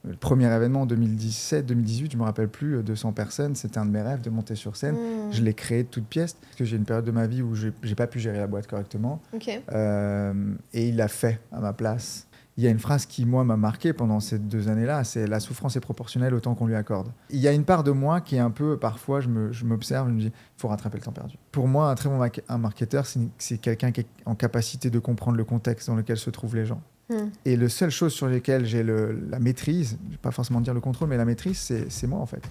Le premier événement en 2017-2018, je me rappelle plus, 200 personnes, c'était un de mes rêves de monter sur scène. Je l'ai créé de toutes pièces parce que j'ai une période de ma vie où j'ai pas pu gérer la boîte correctement. Okay. Et il l'a fait à ma place. Il y a une phrase qui, moi, m'a marqué pendant ces 2 années-là, c'est « la souffrance est proportionnelle au temps qu'on lui accorde ». Il y a une part de moi qui est un peu, parfois, je m'observe, je me dis « il faut rattraper le temps perdu ». Pour moi, un très bon marketeur, c'est quelqu'un qui est en capacité de comprendre le contexte dans lequel se trouvent les gens. Et la seule chose sur lesquelles j'ai la maîtrise, je ne vais pas forcément dire le contrôle, mais la maîtrise, c'est moi, en fait.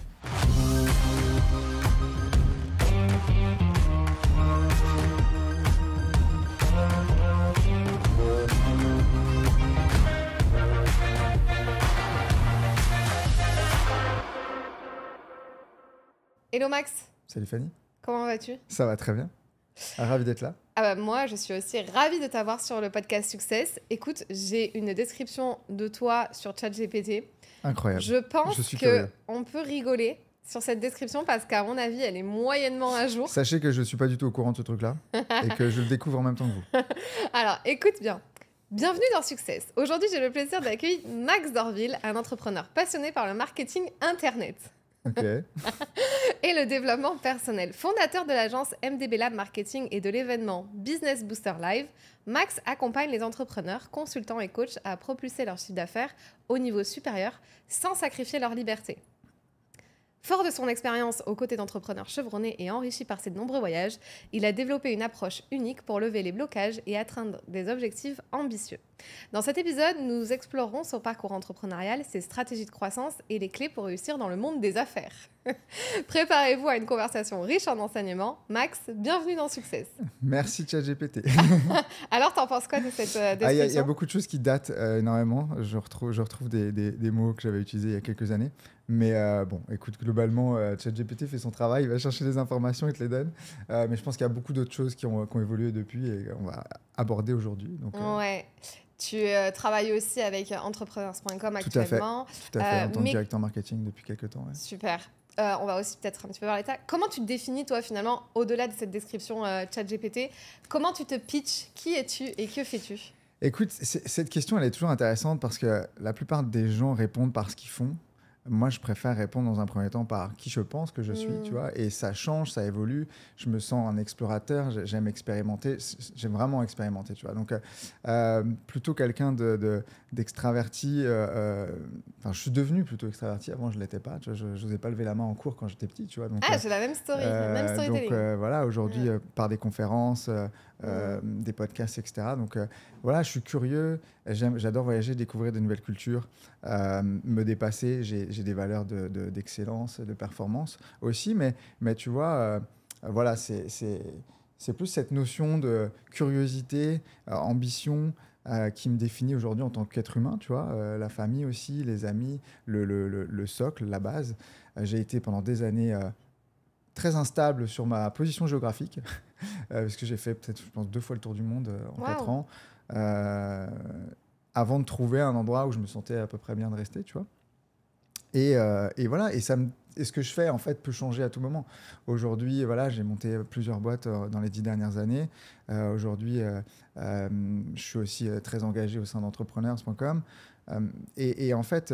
Hello Max. Salut Fanny. Comment vas-tu? Ça va très bien. Ravi d'être là. Moi, je suis aussi ravie de t'avoir sur le podcast Success. Écoute, j'ai une description de toi sur ChatGPT. Incroyable. Je pense qu'on peut rigoler sur cette description parce qu'à mon avis, elle est moyennement à jour. Sachez que je ne suis pas du tout au courant de ce truc-là et que je le découvre en même temps que vous. Alors, écoute bien. Bienvenue dans Success. Aujourd'hui, j'ai le plaisir d'accueillir Max Dorville, un entrepreneur passionné par le marketing Internet. Okay. Et le développement personnel. Fondateur de l'agence MDB Lab Marketing et de l'événement Business Booster Live, Max accompagne les entrepreneurs, consultants et coachs à propulser leur chiffre d'affaires au niveau supérieur sans sacrifier leur liberté. Fort de son expérience aux côtés d'entrepreneurs chevronnés et enrichi par ses nombreux voyages, il a développé une approche unique pour lever les blocages et atteindre des objectifs ambitieux. Dans cet épisode, nous explorerons son parcours entrepreneurial, ses stratégies de croissance et les clés pour réussir dans le monde des affaires. Préparez-vous à une conversation riche en enseignements. Max, bienvenue dans Success. Merci ChatGPT. Alors, t'en penses quoi de cette description? Il y a beaucoup de choses qui datent énormément. Je retrouve des mots que j'avais utilisés il y a quelques années. Mais bon, écoute, globalement, ChatGPT fait son travail, il va chercher des informations, il te les donne. Mais je pense qu'il y a beaucoup d'autres choses qui ont évolué depuis et qu'on va aborder aujourd'hui. Donc, ouais. Tu travailles aussi avec entrepreneurs.com actuellement. Tout à fait, en tant que directeur marketing depuis quelques temps. Ouais. Super. On va aussi peut-être un petit peu voir l'état. Comment tu te définis, toi, finalement, au-delà de cette description ChatGPT? Comment tu te pitches? Qui es-tu et que fais-tu? Écoute, cette question, elle est toujours intéressante parce que la plupart des gens répondent par ce qu'ils font. Moi, je préfère répondre dans un premier temps par qui je pense que je suis, tu vois, et ça change, ça évolue. Je me sens un explorateur, j'aime expérimenter, j'aime vraiment expérimenter, tu vois. Donc, plutôt quelqu'un d'extraverti. Enfin, je suis devenu plutôt extraverti. Avant, je l'étais pas. Tu vois, je n'osais pas lever la main en cours quand j'étais petit, tu vois. Donc, j'ai la même story, même storytelling. Donc, voilà, aujourd'hui, par des conférences, des podcasts, etc. Donc, voilà, je suis curieux. J'adore voyager, découvrir de nouvelles cultures, me dépasser. J'ai des valeurs d'excellence, de performance aussi. Mais tu vois, voilà, c'est plus cette notion de curiosité, ambition, qui me définit aujourd'hui en tant qu'être humain, tu vois, la famille aussi, les amis, le socle, la base. J'ai été pendant des années très instable sur ma position géographique, parce que j'ai fait peut-être, je pense, 2 fois le tour du monde en 4 ans, avant de trouver un endroit où je me sentais à peu près bien de rester, tu vois. Et voilà, et ce que je fais, en fait, peut changer à tout moment. Aujourd'hui, voilà, j'ai monté plusieurs boîtes dans les 10 dernières années. Aujourd'hui, je suis aussi très engagé au sein d'entrepreneurs.com. Et en fait,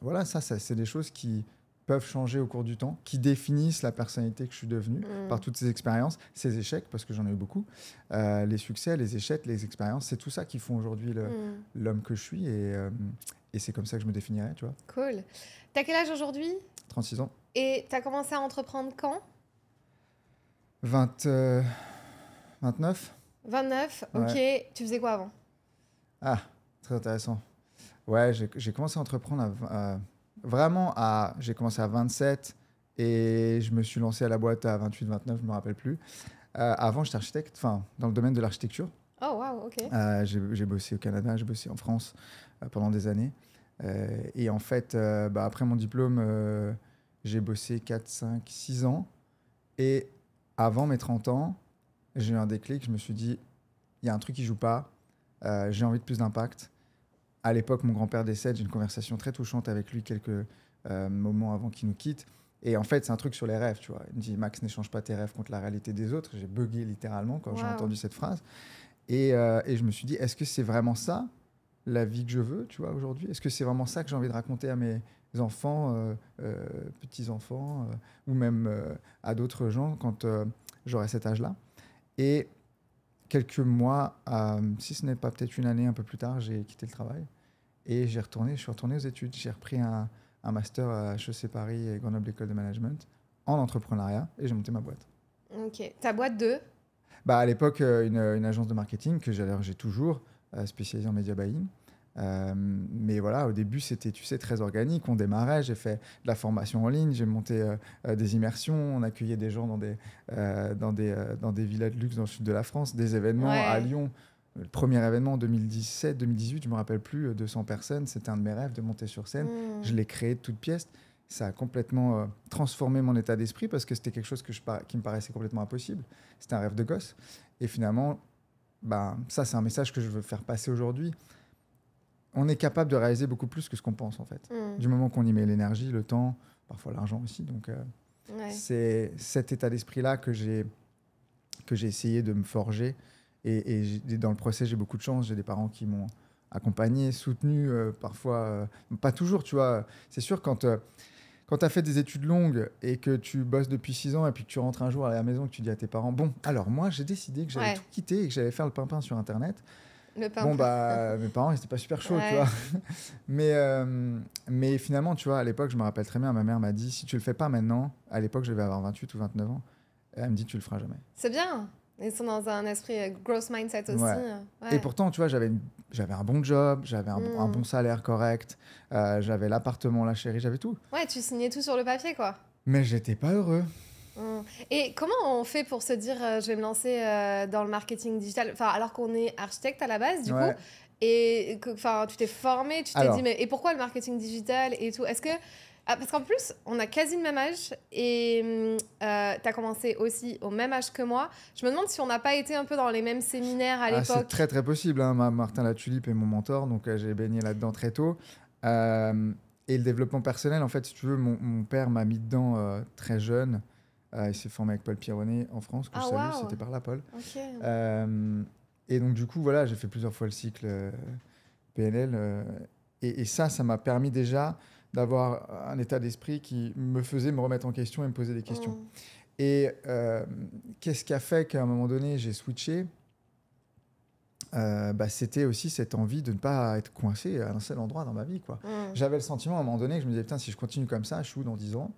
voilà, ça c'est des choses qui peuvent changer au cours du temps, qui définissent la personnalité que je suis devenue par toutes ces expériences, ces échecs, parce que j'en ai eu beaucoup, les succès, les échecs, les expériences, c'est tout ça qui font aujourd'hui l'homme que je suis, et c'est comme ça que je me définirais, tu vois. Cool. T'as quel âge aujourd'hui? 36 ans. Et t'as commencé à entreprendre quand? 29. 29, ok. Ouais. Tu faisais quoi avant? Ah, très intéressant. Ouais, j'ai commencé à entreprendre j'ai commencé à 27 et je me suis lancé à la boîte à 28, 29, je ne me rappelle plus. Avant, j'étais architecte, dans le domaine de l'architecture. Oh, wow, ok. J'ai bossé au Canada, j'ai bossé en France pendant des années. Et en fait, après mon diplôme, j'ai bossé 4, 5, 6 ans. Et avant mes 30 ans, j'ai eu un déclic, je me suis dit, il y a un truc qui ne joue pas, j'ai envie de plus d'impact. À l'époque, mon grand-père décède, j'ai une conversation très touchante avec lui quelques moments avant qu'il nous quitte. Et en fait, c'est un truc sur les rêves, tu vois. Il me dit, Max, n'échange pas tes rêves contre la réalité des autres. J'ai bugué littéralement quand j'ai entendu cette phrase. Et je me suis dit, est-ce que c'est vraiment ça la vie que je veux, tu vois, aujourd'hui? Est-ce que c'est vraiment ça que j'ai envie de raconter à mes enfants, petits-enfants, ou même à d'autres gens quand j'aurai cet âge-là? Et quelques mois, si ce n'est pas peut-être une année un peu plus tard, j'ai quitté le travail et je suis retourné aux études. J'ai repris un master à HEC Paris et Grenoble École de Management en entrepreneuriat et j'ai monté ma boîte. Ok. Ta boîte de? Bah, à l'époque, une agence de marketing que j'ai toujours, spécialisée en media buying. Mais voilà, au début, c'était, tu sais, très organique. On démarrait, j'ai fait de la formation en ligne, j'ai monté des immersions, on accueillait des gens dans des villas de luxe dans le sud de la France, des événements à Ouais. Lyon. Le premier événement en 2017, 2018, je me rappelle plus, 200 personnes. C'était un de mes rêves de monter sur scène. Je l'ai créé de toutes pièces. Ça a complètement transformé mon état d'esprit parce que c'était quelque chose qui me paraissait complètement impossible. C'était un rêve de gosse. Et finalement, bah, ça, c'est un message que je veux faire passer aujourd'hui. On est capable de réaliser beaucoup plus que ce qu'on pense, en fait. Du moment qu'on y met l'énergie, le temps, parfois l'argent aussi. Donc, Ouais. c'est cet état d'esprit-là que j'ai essayé de me forger. Et dans le process, j'ai beaucoup de chance. J'ai des parents qui m'ont accompagné, soutenu, parfois, pas toujours, tu vois. C'est sûr, quand tu as fait des études longues et que tu bosses depuis 6 ans et puis que tu rentres un jour à la maison et que tu dis à tes parents, bon, alors moi, j'ai décidé que j'allais Ouais. tout quitter et que j'allais faire le pimpin sur Internet. Le pain. Bon, bah, mes parents, ils n'étaient pas super chauds, tu Ouais. vois. Mais finalement, tu vois, à l'époque, je me rappelle très bien, ma mère m'a dit, si tu le fais pas maintenant, à l'époque, je devais avoir 28 ou 29 ans, elle me dit, tu le feras jamais. C'est bien. Ils sont dans un esprit growth mindset aussi. Ouais. Ouais. Et pourtant, tu vois, j'avais un bon job, j'avais un bon salaire correct, j'avais l'appartement, la chérie, j'avais tout. Ouais, tu signais tout sur le papier, quoi. Mais j'étais pas heureux. Et comment on fait pour se dire je vais me lancer dans le marketing digital, enfin alors qu'on est architecte à la base du coup, Ouais. et que enfin tu t'es formé, tu t'es Alors. dit mais et pourquoi le marketing digital et tout, est-ce que parce qu'en plus on a quasi le même âge et tu as commencé aussi au même âge que moi, je me demande si on n'a pas été un peu dans les mêmes séminaires à C'est l'époque. très très possible, hein. Martin Latulippe est mon mentor, donc j'ai baigné là-dedans très tôt. Et le développement personnel, en fait, si tu veux, mon père m'a mis dedans très jeune. Il s'est formé avec Paul Pironnet en France, que je salue, Waouh. c'était par là, Paul. Ok. Et donc, du coup, voilà, j'ai fait plusieurs fois le cycle PNL. Et ça m'a permis déjà d'avoir un état d'esprit qui me faisait me remettre en question et me poser des questions. Et qu'est-ce qui a fait qu'à un moment donné, j'ai switché? C'était aussi cette envie de ne pas être coincé à un seul endroit dans ma vie, quoi. J'avais le sentiment à un moment donné que je me disais, putain, si je continue comme ça, je suis où dans 10 ans?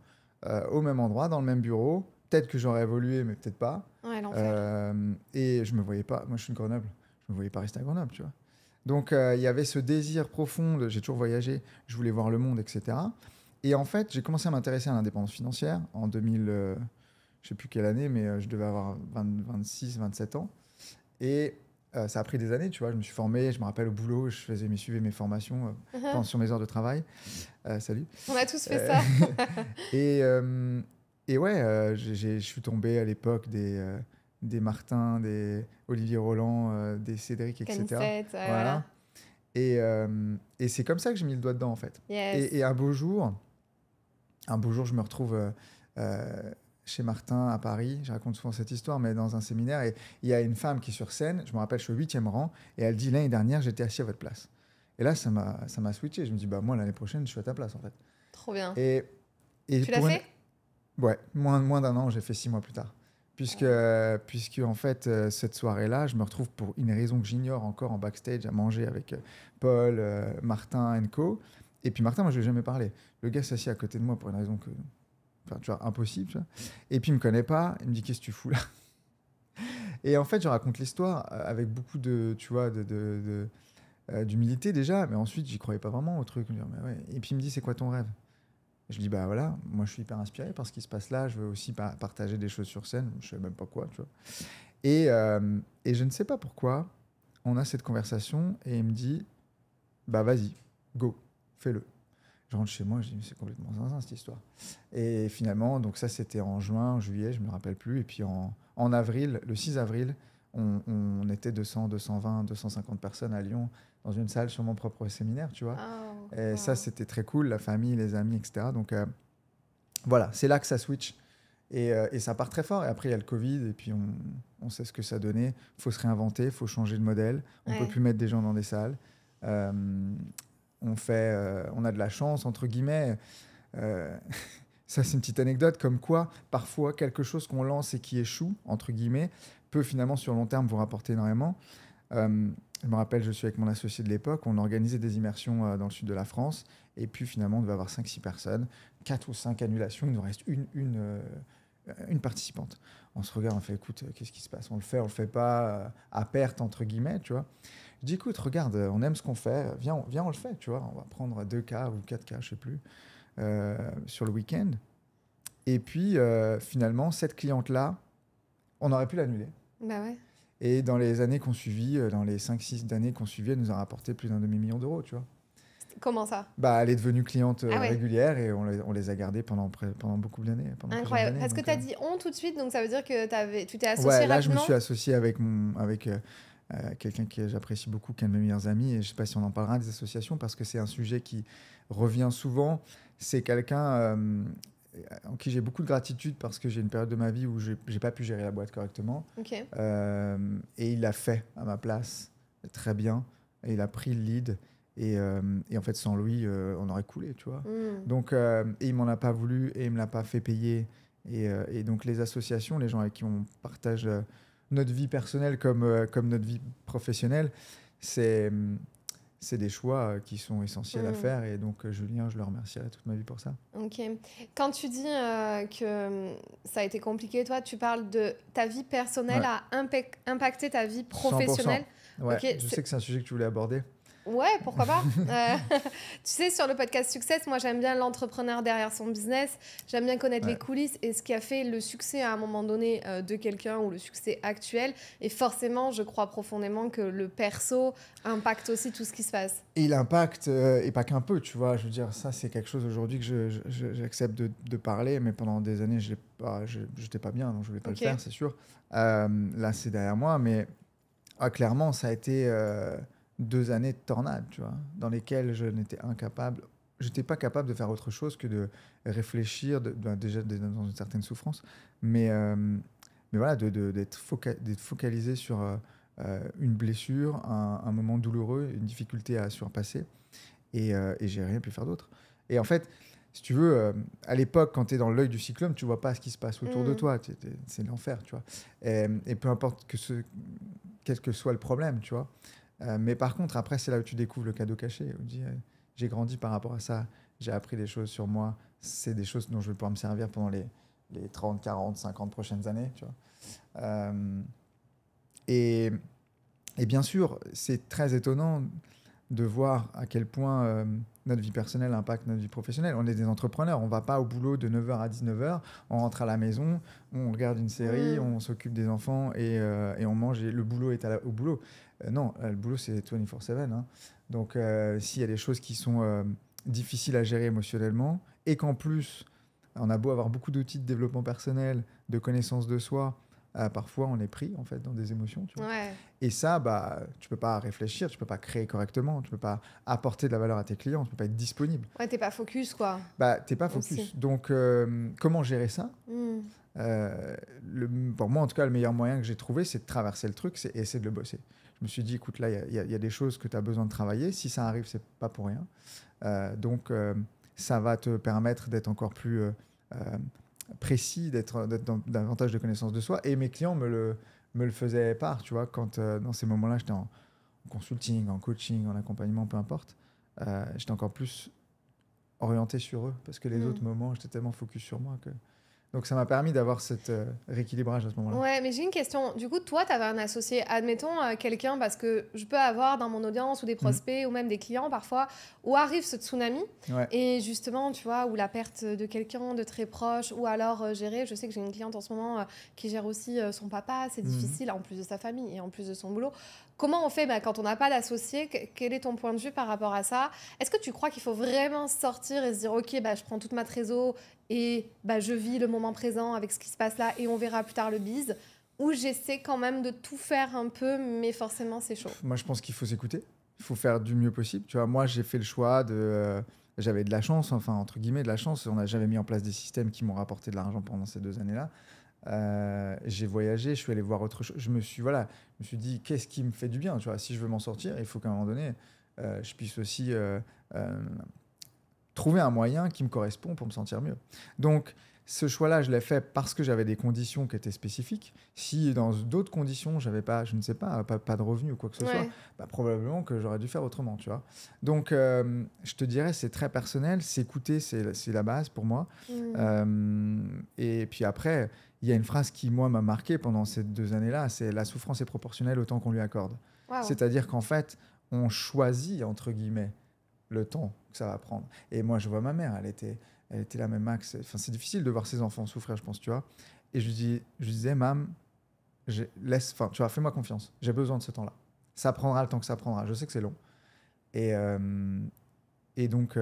Au même endroit, dans le même bureau. Peut-être que j'aurais évolué, mais peut-être pas. Ouais, l'enfer. Et je me voyais pas. Moi, je suis de Grenoble. Je me voyais pas rester à Grenoble, tu vois. Donc, il y avait ce désir profond. J'ai toujours voyagé. Je voulais voir le monde, etc. Et en fait, j'ai commencé à m'intéresser à l'indépendance financière en 2000. Je sais plus quelle année, mais je devais avoir 26, 27 ans. Et ça a pris des années, tu vois. Je me suis formé. Je me rappelle au boulot, suivais mes formations sur mes heures de travail. Salut. On a tous fait ça. Et ouais, je suis tombé à l'époque des Martin, des Olivier Roland, des Cédric, etc. Canissette, Voilà. Et c'est comme ça que j'ai mis le doigt dedans, en fait. Yes. Et un beau jour, je me retrouve chez Martin à Paris. Je raconte souvent cette histoire, mais dans un séminaire. Et il y a une femme qui est sur scène. Je me rappelle, je suis au 8e rang. Et elle dit, l'année dernière, j'étais assis à votre place. Et là, ça m'a switché. Je me dis, bah, moi, l'année prochaine, je suis à ta place, en fait. Trop bien. Et Tu l'as fait? Ouais, moins d'un an, j'ai fait 6 mois plus tard. Puisque en fait, cette soirée-là, je me retrouve pour une raison que j'ignore encore en backstage à manger avec Paul, Martin Co. Et puis Martin, moi, je lui ai jamais parlé. Le gars s'assied à côté de moi pour une raison que, enfin, tu vois, impossible. Tu vois. Et puis il me connaît pas. Il me dit, qu'est-ce que tu fous là? Et en fait, je raconte l'histoire avec beaucoup de, tu vois, d'humilité déjà, mais ensuite, j'y croyais pas vraiment au truc. Je me dis, mais ouais. Et puis il me dit, c'est quoi ton rêve? Je dis, bah voilà, moi je suis hyper inspiré par ce qui se passe là, je veux aussi partager des choses sur scène, je sais même pas quoi, tu vois. Et je ne sais pas pourquoi, on a cette conversation et il me dit, bah vas-y, go, fais-le. Je rentre chez moi, je dis, c'est complètement zinzin cette histoire. Et finalement, donc ça c'était en juin, juillet, je me rappelle plus, et puis en avril, le 6 avril, on était 200, 220, 250 personnes à Lyon, dans une salle sur mon propre séminaire, tu vois. Et ça, c'était très cool, la famille, les amis, etc. Donc voilà, c'est là que ça switch. Et ça part très fort. Et après, il y a le Covid, et puis on sait ce que ça donnait. Il faut se réinventer, il faut changer de modèle. On ne peut plus mettre des gens dans des salles. On a de la chance, entre guillemets. Euh, Ça, c'est une petite anecdote comme quoi, parfois, quelque chose qu'on lance et qui échoue, entre guillemets, peut finalement, sur le long terme, vous rapporter énormément. Je me rappelle, je suis avec mon associé de l'époque, on organisait des immersions dans le sud de la France, et puis finalement, on devait avoir 5-6 personnes, 4 ou 5 annulations, il nous reste une participante. On se regarde, on fait, écoute, qu'est-ce qui se passe? On le fait pas à perte, entre guillemets, tu vois. Je dis, écoute, regarde, on aime ce qu'on fait, viens, on le fait, tu vois. On va prendre 2 cas ou 4 cas, je sais plus, sur le week-end. Et puis, finalement, cette cliente-là, on aurait pu l'annuler. Bah ouais. Et dans les années qu'on suivit, dans les 5-6 années qu'on suivit, elle nous a rapporté plus d'un demi-million d'euros, tu vois. Comment ça? Bah, elle est devenue cliente Ah ouais. régulière et on les a gardées pendant beaucoup d'années. Incroyable. Parce que tu as dit on tout de suite, donc ça veut dire que tu t'es associé ouais, là, rapidement. je me suis associé avec quelqu'un que j'apprécie beaucoup, qui est un de mes meilleurs amis. Et je ne sais pas si on en parlera des associations parce que c'est un sujet qui revient souvent. C'est quelqu'un en qui j'ai beaucoup de gratitude parce que j'ai une période de ma vie où je n'ai pas pu gérer la boîte correctement. Okay. Et il l'a fait à ma place très bien. Et il a pris le lead. Et en fait, sans lui, on aurait coulé, tu vois. Donc, et il m'en a pas voulu et il me l'a pas fait payer. Et donc, les associations, les gens avec qui on partage notre vie personnelle comme notre vie professionnelle, c'est des choix qui sont essentiels à faire. Et donc, Julien, je le remercierai toute ma vie pour ça. Ok. Quand tu dis que ça a été compliqué, toi, tu parles de ta vie personnelle a impacté ta vie professionnelle. 100%. Ouais, okay, je sais que c'est un sujet que tu voulais aborder. Ouais, pourquoi pas. Tu sais, sur le podcast Success, moi, j'aime bien l'entrepreneur derrière son business. J'aime bien connaître les coulisses et ce qui a fait le succès à un moment donné de quelqu'un ou le succès actuel. Et forcément, je crois profondément que le perso impacte aussi tout ce qui se passe. Et il impacte, et pas qu'un peu, tu vois. Je veux dire, ça, c'est quelque chose aujourd'hui que j'accepte de parler, mais pendant des années, je n'étais pas bien, donc je ne voulais pas le faire, c'est sûr. Là, c'est derrière moi, mais clairement, ça a été 2 années de tornade, tu vois, dans lesquelles je n'étais pas capable de faire autre chose que de réfléchir, déjà dans une certaine souffrance, mais voilà, d'être focalisé sur une blessure, un moment douloureux, une difficulté à surpasser, et j'ai rien pu faire d'autre. Et en fait, si tu veux, à l'époque, quand tu es dans l'œil du cyclone, tu vois pas ce qui se passe autour de toi, c'est l'enfer, tu vois. Et peu importe quel que soit le problème, tu vois. Mais par contre, après, c'est là où tu découvres le cadeau caché. Où tu dis, j'ai grandi par rapport à ça, j'ai appris des choses sur moi, c'est des choses dont je vais pouvoir me servir pendant les 30, 40, 50 prochaines années. Tu vois. Et bien sûr, c'est très étonnant de voir à quel point notre vie personnelle impacte notre vie professionnelle. On est des entrepreneurs, on ne va pas au boulot de 9h à 19h, on rentre à la maison, on regarde une série, on s'occupe des enfants et on mange et le boulot est au boulot. Non, le boulot c'est 24/7. Hein. Donc s'il y a des choses qui sont difficiles à gérer émotionnellement et qu'en plus on a beau avoir beaucoup d'outils de développement personnel, de connaissance de soi, parfois on est pris en fait dans des émotions, tu vois. Ouais. Et ça, tu peux pas réfléchir, tu peux pas créer correctement, tu peux pas apporter de la valeur à tes clients, tu peux pas être disponible. Ouais, t'es pas focus quoi. T'es pas focus. Aussi. Donc comment gérer ça? Pour moi en tout cas, le meilleur moyen que j'ai trouvé, c'est de traverser le truc, c'est essayer de le bosser. Je me suis dit, écoute, là il y a des choses que tu as besoin de travailler. Si ça arrive, c'est pas pour rien. Donc ça va te permettre d'être encore plus précis, d'être davantage de connaissance de soi. Et mes clients me le faisaient part, tu vois, quand dans ces moments-là, j'étais en consulting, en coaching, en accompagnement, peu importe. J'étais encore plus orienté sur eux, parce que les autres moments, j'étais tellement focus sur moi que... Donc, ça m'a permis d'avoir cet rééquilibrage à ce moment-là. Ouais, mais j'ai une question. Du coup, toi, tu avais un associé. Admettons quelqu'un, parce que je peux avoir dans mon audience ou des prospects ou même des clients parfois, où arrive ce tsunami. Ouais. Et justement, tu vois, ou la perte de quelqu'un de très proche, ou alors gérer. Je sais que j'ai une cliente en ce moment qui gère aussi son papa. C'est difficile, en plus de sa famille et en plus de son boulot. Comment on fait quand on n'a pas d'associé? Quel est ton point de vue par rapport à ça? Est-ce que tu crois qu'il faut vraiment sortir et se dire, OK, je prends toute ma trésor et je vis le moment présent avec ce qui se passe là et on verra plus tard le bise, ou j'essaie quand même de tout faire un peu, mais forcément c'est chaud? Moi je pense qu'il faut s'écouter, il faut faire du mieux possible. Tu vois, moi j'ai fait le choix j'avais de la chance, enfin entre guillemets de la chance, j'avais mis en place des systèmes qui m'ont rapporté de l'argent pendant ces 2 années-là. J'ai voyagé, je suis allé voir autre chose. Je me suis dit, qu'est-ce qui me fait du bien, tu vois? Si je veux m'en sortir, il faut qu'à un moment donné, je puisse aussi trouver un moyen qui me correspond pour me sentir mieux. Donc, ce choix-là, je l'ai fait parce que j'avais des conditions qui étaient spécifiques. Si dans d'autres conditions, j'avais pas, je ne sais pas, pas de revenus ou quoi que ce soit, bah, probablement que j'aurais dû faire autrement, tu vois. Donc, je te dirais, c'est très personnel. S'écouter, c'est la base pour moi. Et puis après, il y a une phrase qui, moi, m'a marqué pendant ces 2 années-là, c'est « la souffrance est proportionnelle au temps qu'on lui accorde ». Wow. C'est-à-dire qu'en fait, on choisit, entre guillemets, le temps que ça va prendre. Et moi, je vois ma mère, elle était là, même Max. Enfin, c'est difficile de voir ses enfants souffrir, je pense, tu vois. Et je disais, Mam, tu vois, fais-moi confiance. J'ai besoin de ce temps-là. Ça prendra le temps que ça prendra. Je sais que c'est long. Et donc,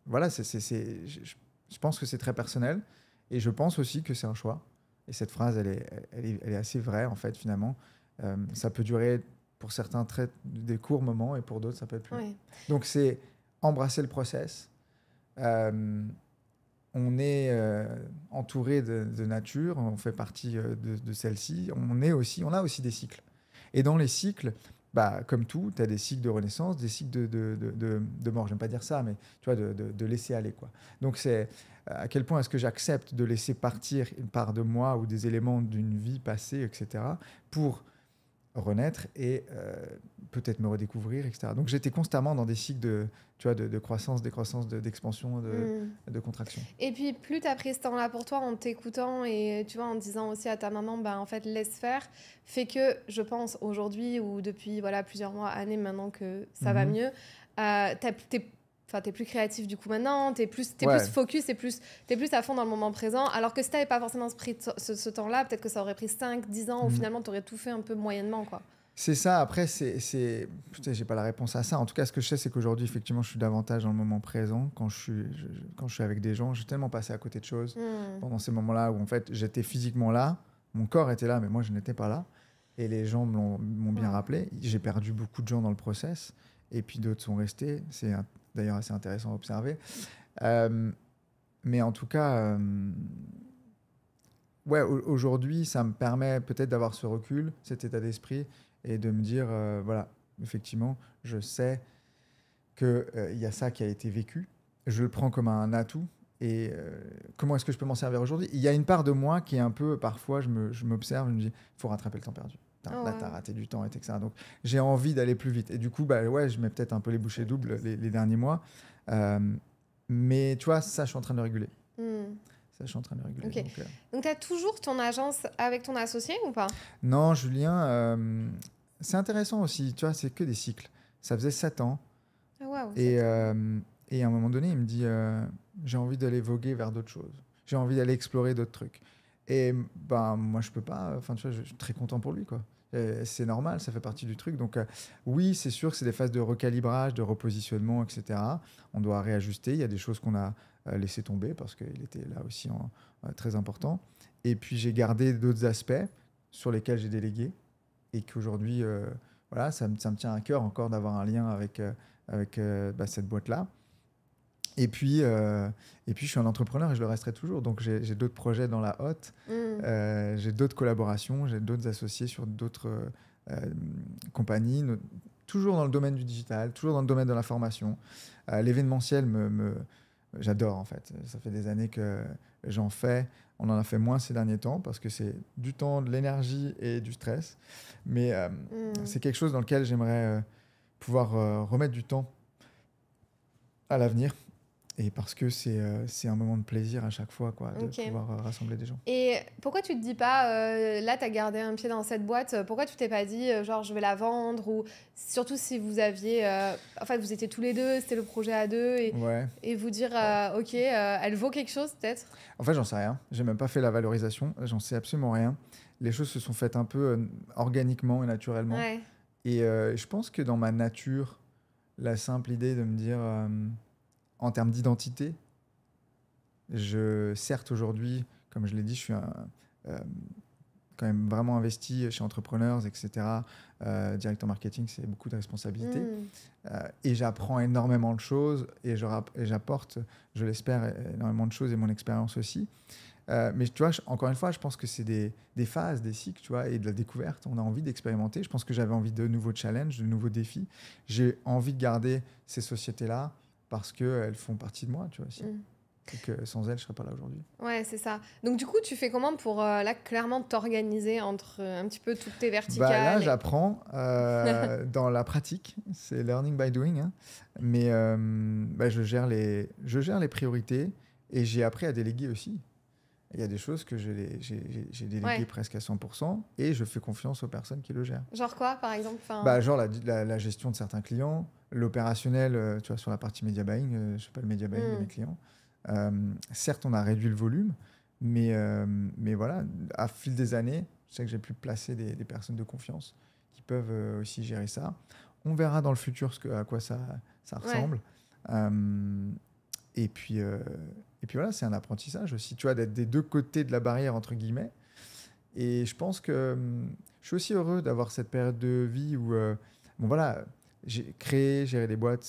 voilà, je pense que c'est très personnel. Et je pense aussi que c'est un choix. Et cette phrase, elle est assez vraie, en fait, finalement. Ça peut durer, pour certains, des courts moments, et pour d'autres, ça peut être plus long. Donc, c'est embrasser le process. On est entouré de nature, on fait partie de celle-ci. On a aussi des cycles. Et dans les cycles, bah, comme tout, tu as des cycles de renaissance, des cycles de mort. J'aime pas dire ça, mais tu vois, de laisser aller, quoi. Donc, c'est à quel point est-ce que j'accepte de laisser partir une part de moi ou des éléments d'une vie passée, etc., pour renaître et peut-être me redécouvrir, etc. Donc j'étais constamment dans des cycles de croissance, décroissance, d'expansion, de contraction. Et puis plus tu as pris ce temps-là pour toi en t'écoutant et tu vois, en disant aussi à ta maman, bah, en fait, laisse faire, fait que je pense aujourd'hui ou depuis plusieurs mois, années maintenant que ça va mieux, t'es plus créatif du coup maintenant, t'es plus focus, t'es plus à fond dans le moment présent, alors que si t'avais pas forcément pris ce temps-là, peut-être que ça aurait pris 5-10 ans où finalement t'aurais tout fait un peu moyennement, quoi. C'est ça. Après, putain, j'ai pas la réponse à ça. En tout cas, ce que je sais, c'est qu'aujourd'hui, effectivement, je suis davantage dans le moment présent. Quand je suis avec des gens, j'ai tellement passé à côté de choses pendant ces moments-là où, en fait, j'étais physiquement là, mon corps était là, mais moi, je n'étais pas là. Et les gens m'ont bien rappelé. J'ai perdu beaucoup de gens dans le process. Et puis, d'autres sont restés. C'est d'ailleurs assez intéressant à observer. Mais en tout cas, ouais, aujourd'hui, ça me permet peut-être d'avoir ce recul, cet état d'esprit, et de me dire, voilà, effectivement, je sais qu'il y a ça qui a été vécu. Je le prends comme un atout. Et comment est-ce que je peux m'en servir aujourd'hui ? Il y a une part de moi qui est un peu, parfois, je m'observe, je me dis, il faut rattraper le temps perdu. Là, tu as raté du temps, etc. Donc, j'ai envie d'aller plus vite. Et du coup, bah, ouais, je mets peut-être un peu les bouchées doubles les derniers mois. Mais tu vois, ça, je suis en train de le réguler. Ça, je suis en train de le réguler. Okay. Donc tu as toujours ton agence avec ton associé ou pas ? Non, Julien, c'est intéressant aussi. Tu vois, c'est que des cycles. Ça faisait 7 ans. Ah, wow, et à un moment donné, il me dit, j'ai envie d'aller voguer vers d'autres choses. J'ai envie d'aller explorer d'autres trucs. Et ben, moi, je peux pas. Enfin, tu vois, je suis très content pour lui, quoi. C'est normal, ça fait partie du truc. Donc, oui, c'est sûr que c'est des phases de recalibrage, de repositionnement, etc. On doit réajuster. Il y a des choses qu'on a laissé tomber parce qu'il était là aussi très important. Et puis, j'ai gardé d'autres aspects sur lesquels j'ai délégué et qu'aujourd'hui, voilà, ça me tient à cœur encore d'avoir un lien avec cette boîte-là. Et puis, je suis un entrepreneur et je le resterai toujours. Donc, j'ai d'autres projets dans la hotte. J'ai d'autres collaborations, j'ai d'autres associés sur d'autres compagnies, toujours dans le domaine du digital, toujours dans le domaine de l'information. L'événementiel, j'adore, en fait. Ça fait des années que j'en fais. On en a fait moins ces derniers temps parce que c'est du temps, de l'énergie et du stress. Mais c'est quelque chose dans lequel j'aimerais pouvoir remettre du temps à l'avenir. Et parce que c'est un moment de plaisir à chaque fois, quoi, de pouvoir rassembler des gens. Et pourquoi tu te dis pas, là, tu as gardé un pied dans cette boîte, pourquoi tu t'es pas dit, genre, je vais la vendre, ou surtout si vous aviez... enfin, vous étiez tous les deux, c'était le projet à deux, et vous dire, OK, elle vaut quelque chose, peut-être ? En fait, j'en sais rien. J'ai même pas fait la valorisation. J'en sais absolument rien. Les choses se sont faites un peu organiquement et naturellement. Ouais. Et je pense que dans ma nature, la simple idée de me dire... en termes d'identité, certes aujourd'hui, comme je l'ai dit, je suis quand même vraiment investi chez Entrepreneurs, etc. Directeur marketing, c'est beaucoup de responsabilités. Et j'apprends énormément de choses et j'apporte, je l'espère, énormément de choses et mon expérience aussi. Mais tu vois, encore une fois, je pense que c'est des phases, des cycles, tu vois, et de la découverte. On a envie d'expérimenter. Je pense que j'avais envie de nouveaux challenges, de nouveaux défis. J'ai envie de garder ces sociétés-là parce qu'elles font partie de moi, tu vois, aussi. Et que sans elles, je ne serais pas là aujourd'hui. Ouais, c'est ça. Donc, du coup, tu fais comment pour, là, clairement, t'organiser entre un petit peu toutes tes verticales Là, j'apprends dans la pratique. C'est learning by doing. Hein. Mais je gère les priorités et j'ai appris à déléguer aussi. Il y a des choses que j'ai déléguées presque à 100% et je fais confiance aux personnes qui le gèrent. Genre quoi, par exemple? Genre la gestion de certains clients, l'opérationnel, tu vois, sur la partie media buying, je fais pas le media buying de mes clients. Certes, on a réduit le volume, mais voilà, à fil des années, je sais que j'ai pu placer des personnes de confiance qui peuvent aussi gérer ça. On verra dans le futur à quoi ça ressemble. Et puis voilà, c'est un apprentissage aussi, tu vois, d'être des deux côtés de la barrière, entre guillemets. Et je pense que je suis aussi heureux d'avoir cette période de vie où, gérer des boîtes,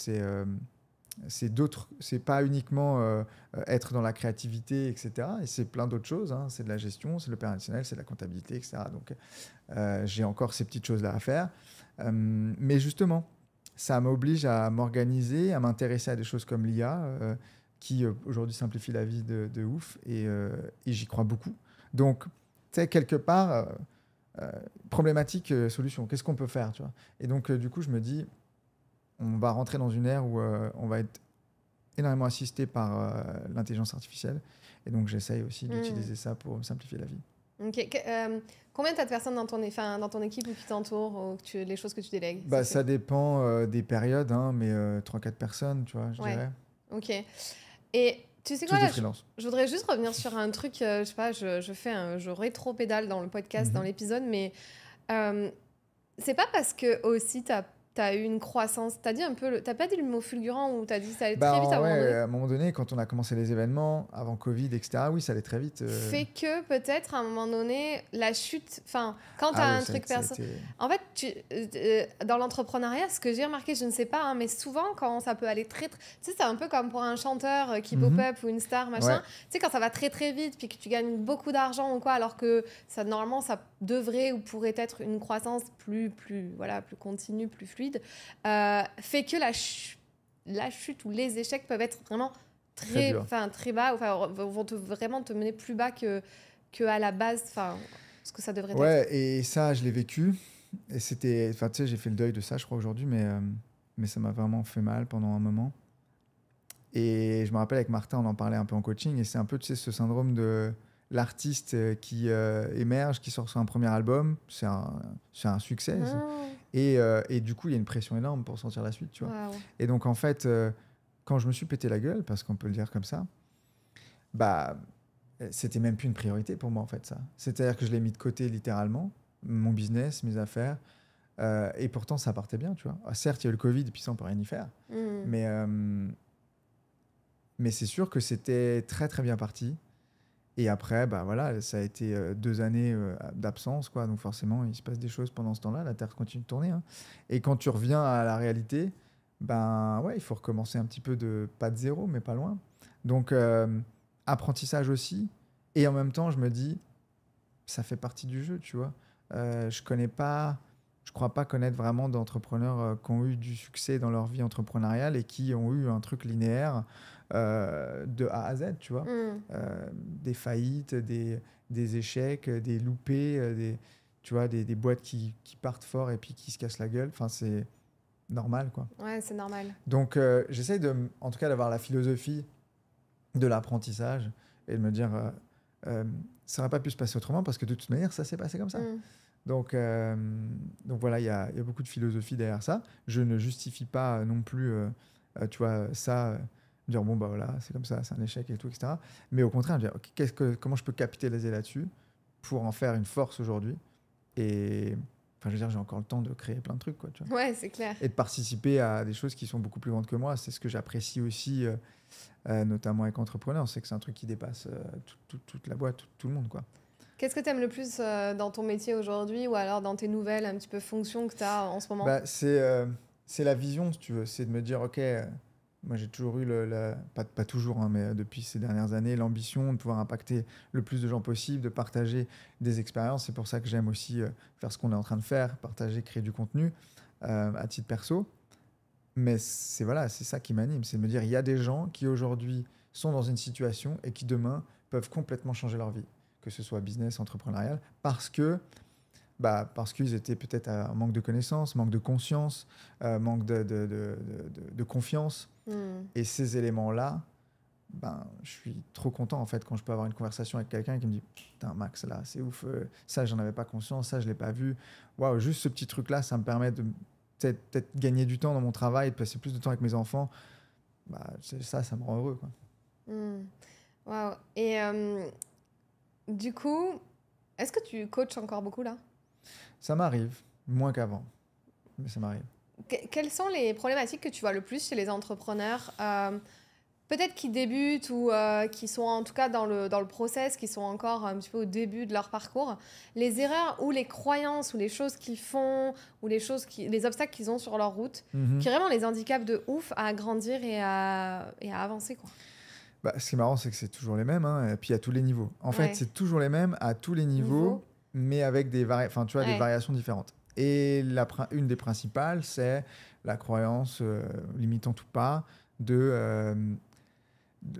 c'est pas uniquement être dans la créativité, etc. Et c'est plein d'autres choses. Hein. C'est de la gestion, c'est l'opérationnel, c'est de la comptabilité, etc. Donc, j'ai encore ces petites choses-là à faire. Mais justement, ça m'oblige à m'organiser, à m'intéresser à des choses comme l'IA, qui aujourd'hui simplifie la vie de ouf. Et j'y crois beaucoup. Donc, tu sais, quelque part, problématique, solution. Qu'est-ce qu'on peut faire, tu vois ? Et donc, du coup, je me dis, on va rentrer dans une ère où on va être énormément assisté par l'intelligence artificielle. Et donc, j'essaye aussi d'utiliser ça pour me simplifier la vie. Ok. Combien tu as de personnes dans ton équipe ou qui t'entourent, ou les choses que tu délègues? Ça dépend des périodes, hein, mais 3-4 personnes, tu vois, je dirais. Ok. Et tu sais quoi, là, je voudrais juste revenir sur un truc, je sais pas, je rétro-pédale dans le podcast, dans l'épisode, mais c'est pas parce que aussi t'as eu une croissance, t'as pas dit le mot fulgurant ou t'as dit ça allait très vite à un moment donné. À un moment donné, quand on a commencé les événements, avant Covid, etc., oui, ça allait très vite. Fait que peut-être à un moment donné, la chute, enfin, quand t'as un truc personnel. En fait, dans l'entrepreneuriat, ce que j'ai remarqué, je ne sais pas, hein, mais souvent quand ça peut aller très. Tu sais, c'est un peu comme pour un chanteur qui pop-up ou une star, machin. Tu sais, quand ça va très très vite puis que tu gagnes beaucoup d'argent ou quoi, alors que normalement, ça devrait ou pourrait être une croissance plus continue, plus fluide, fait que la chute ou les échecs peuvent être vraiment très bas, vont vraiment te mener plus bas que à la base, ce que ça devrait être. Ouais, et ça, je l'ai vécu. Et c'était, tu sais, j'ai fait le deuil de ça, je crois, aujourd'hui, mais ça m'a vraiment fait mal pendant un moment. Et je me rappelle avec Martin, on en parlait un peu en coaching, et c'est un peu, tu sais, ce syndrome de l'artiste qui émerge, qui sort son premier album, c'est un succès. Et du coup, il y a une pression énorme pour sortir la suite, tu vois. Wow. Et donc, en fait, quand je me suis pété la gueule, parce qu'on peut le dire comme ça, c'était même plus une priorité pour moi, en fait, ça. C'est-à-dire que je l'ai mis de côté, littéralement, mon business, mes affaires, et pourtant, ça partait bien, tu vois. Certes, il y a eu le Covid, et puis ça, on peut rien y faire. Mais c'est sûr que c'était très, très bien parti. Et après, voilà, ça a été 2 années d'absence, quoi. Donc forcément, il se passe des choses pendant ce temps-là. La Terre continue de tourner. Hein. Et quand tu reviens à la réalité, il faut recommencer un petit peu pas de zéro, mais pas loin. Donc, apprentissage aussi. Et en même temps, je me dis, ça fait partie du jeu, tu vois. Je crois pas connaître vraiment d'entrepreneurs qui ont eu du succès dans leur vie entrepreneuriale et qui ont eu un truc linéaire de A à Z, tu vois. Des faillites, des échecs, des loupés, tu vois, des boîtes qui partent fort et puis qui se cassent la gueule. Enfin, c'est normal, quoi. Ouais, c'est normal. Donc, j'essaye en tout cas d'avoir la philosophie de l'apprentissage et de me dire ça n'aurait pas pu se passer autrement parce que de toute manière, ça s'est passé comme ça. Donc voilà, il y a beaucoup de philosophie derrière ça. Je ne justifie pas non plus, tu vois, ça, dire bon, voilà, c'est comme ça, c'est un échec et tout, etc. Mais au contraire, dire comment je peux capitaliser là-dessus pour en faire une force aujourd'hui. Et je veux dire, j'ai encore le temps de créer plein de trucs, quoi, tu vois. Ouais, c'est clair. Et de participer à des choses qui sont beaucoup plus grandes que moi. C'est ce que j'apprécie aussi, notamment avec Entrepreneur. C'est que c'est un truc qui dépasse toute la boîte, tout le monde, quoi. Qu'est-ce que tu aimes le plus dans ton métier aujourd'hui ou alors dans tes nouvelles un petit peu fonctions que tu as en ce moment ? C'est la vision, si tu veux. C'est de me dire, OK, Moi, j'ai toujours eu, pas toujours, hein, mais depuis ces dernières années, l'ambition de pouvoir impacter le plus de gens possible, de partager des expériences. C'est pour ça que j'aime aussi faire ce qu'on est en train de faire, partager, créer du contenu à titre perso. Mais voilà, c'est ça qui m'anime, c'est de me dire, il y a des gens qui aujourd'hui sont dans une situation et qui demain peuvent complètement changer leur vie, que ce soit business, entrepreneurial, parce qu'ils étaient peut-être à un manque de connaissances, manque de conscience, manque de confiance. Et ces éléments-là, je suis trop content en fait quand je peux avoir une conversation avec quelqu'un qui me dit putain Max, là c'est ouf, ça j'en avais pas conscience, ça je l'ai pas vu, waouh, juste ce petit truc là ça me permet de peut-être gagner du temps dans mon travail, de passer plus de temps avec mes enfants. Ça me rend heureux quoi. Waouh. Et du coup, est-ce que tu coaches encore beaucoup là? Ça m'arrive, moins qu'avant, mais ça m'arrive. Quelles sont les problématiques que tu vois le plus chez les entrepreneurs, peut-être qui débutent ou qui sont en tout cas dans le process, qui sont encore un petit peu au début de leur parcours, les erreurs ou les croyances ou les choses qu'ils font ou les obstacles qu'ils ont sur leur route, qui vraiment les handicapent de ouf à grandir et à avancer quoi. Ce qui est marrant, c'est que c'est toujours les mêmes, hein, et puis à tous les niveaux. En fait, c'est toujours les mêmes à tous les niveaux, mais avec des variations différentes. Et une des principales, c'est la croyance, limitante ou pas,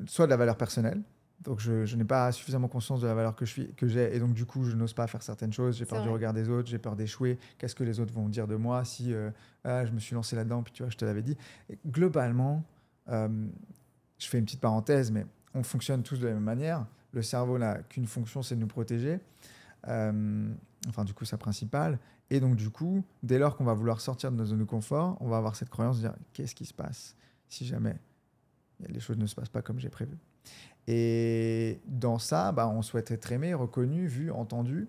soit de la valeur personnelle. Donc, je n'ai pas suffisamment conscience de la valeur que j'ai, et donc du coup, je n'ose pas faire certaines choses. J'ai peur du regard des autres, j'ai peur d'échouer. Qu'est-ce que les autres vont dire de moi si je me suis lancé là-dedans, puis tu vois, je te l'avais dit. Et globalement, je fais une petite parenthèse, mais on fonctionne tous de la même manière. Le cerveau n'a qu'une fonction, c'est de nous protéger. Du coup, sa principale. Et donc, du coup, dès lors qu'on va vouloir sortir de notre zone de confort, on va avoir cette croyance de dire qu'est-ce qui se passe si jamais les choses ne se passent pas comme j'ai prévu. Et dans ça, on souhaite être aimé, reconnu, vu, entendu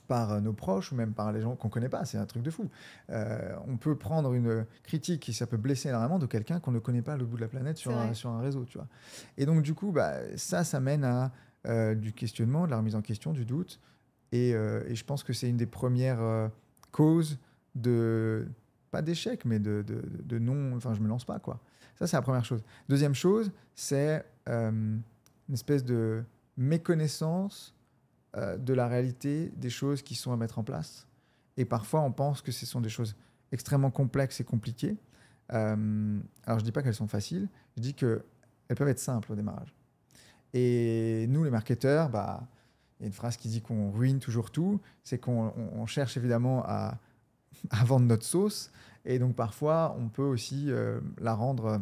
par nos proches ou même par les gens qu'on ne connaît pas. C'est un truc de fou. On peut prendre une critique et ça peut blesser énormément de quelqu'un qu'on ne connaît pas à l'autre bout de la planète sur un réseau. Tu vois. Et donc, du coup, ça mène à du questionnement, de la remise en question, du doute. Et je pense que c'est une des premières causes pas d'échec, mais de non... Enfin, je ne me lance pas, quoi. Ça, c'est la première chose. Deuxième chose, c'est une espèce de méconnaissance de la réalité des choses qui sont à mettre en place. Et parfois, on pense que ce sont des choses extrêmement complexes et compliquées. Alors, je ne dis pas qu'elles sont faciles, je dis qu'elles peuvent être simples au démarrage. Et nous, les marketeurs, il y a une phrase qui dit qu'on ruine toujours tout, c'est qu'on cherche évidemment à vendre notre sauce, et donc parfois, on peut aussi la rendre...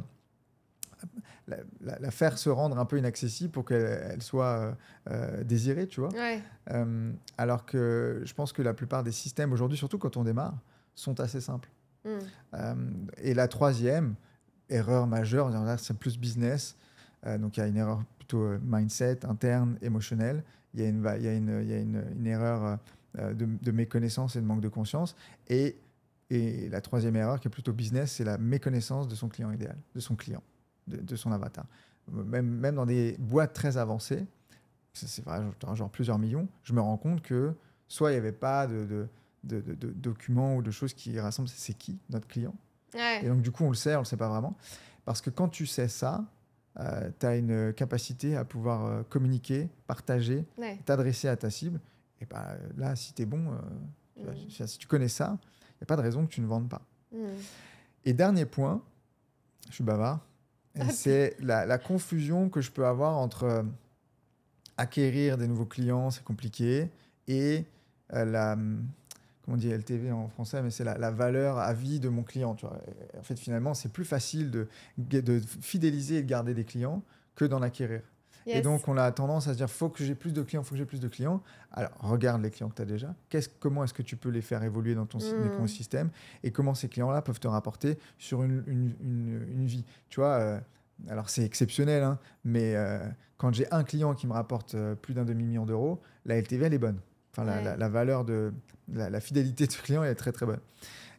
La faire se rendre un peu inaccessible pour qu'elle soit désirée, tu vois. Alors que je pense que la plupart des systèmes aujourd'hui, surtout quand on démarre, sont assez simples. Et la troisième erreur majeure, c'est plus business. Donc il y a une erreur plutôt mindset, interne, émotionnelle. Il y a une erreur de méconnaissance et de manque de conscience. Et la troisième erreur, qui est plutôt business, c'est la méconnaissance de son client idéal, de son client. De son avatar. Même dans des boîtes très avancées, c'est vrai, genre plusieurs millions, je me rends compte que soit il n'y avait pas de documents ou de choses qui rassemblent c'est qui notre client. Et donc du coup on le sait pas vraiment. Parce que quand tu sais ça, tu as une capacité à pouvoir communiquer, partager, t'adresser à ta cible. Et là, si tu es bon, si tu connais ça, il n'y a pas de raison que tu ne vendes pas. Et dernier point, je suis bavard, c'est la confusion que je peux avoir entre acquérir des nouveaux clients, c'est compliqué, et comment on dit LTV en français, mais c'est la valeur à vie de mon client. Tu vois. En fait, finalement, c'est plus facile de fidéliser et de garder des clients que d'en acquérir. Et donc, on a tendance à se dire, faut que j'ai plus de clients, Alors, regarde les clients que tu as déjà. Comment est-ce que tu peux les faire évoluer dans ton écosystème, et comment ces clients-là peuvent te rapporter sur une vie. Tu vois, alors c'est exceptionnel, hein, mais quand j'ai un client qui me rapporte plus d'un demi-million d'euros, la LTV, elle est bonne. Enfin, la valeur de la fidélité du client est très, très bonne.